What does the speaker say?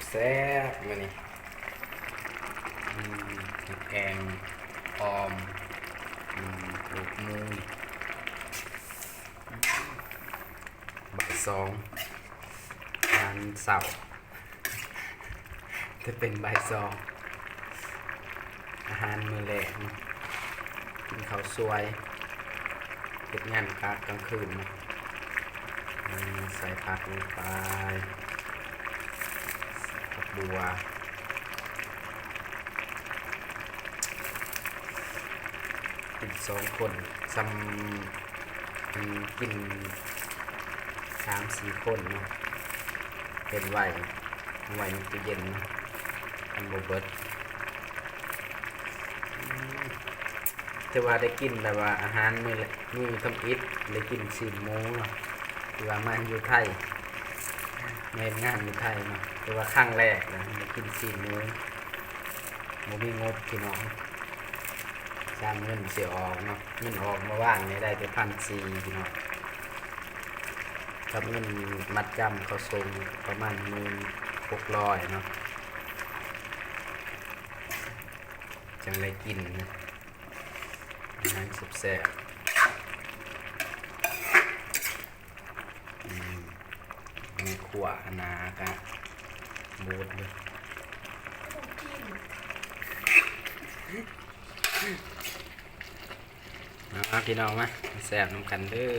แซ่บๆมานี่แกงออมลูกมูบ่ายสองงานเสาร์จะเป็นบ่ายสองอาหารมื้อแรกกินข้าวสวยเก็บงานกลางคืนนะใส่ผักลงไปผักบัวกิน2 คนซ้ำกิน3-4 คนเนาะเป็นไว้ในตู้เย็นอันโบเบิร์ตแต่ว่าได้กินแบบว่าอาหารมื้อทำอิฐได้กิน4 โมงเนาะคือว่ามันอยู่ไทยเงินงานอยู่ไทยเนาะแต่ว่าครั้งแรกนะได้กิน4 โมงบ่มีงบพี่น้องตามเงินเสียออกเนาะเงินออกมาว่างเนี่ยได้แต่1,400พี่น้องกับเงินมัดจำเขาส่งประมาณ1,600เนาะจังได้กินนะอาหารแซ่บๆมีขวานนากะบูดเลยพี่น้องมาแซ่บน้ำกันเด้อ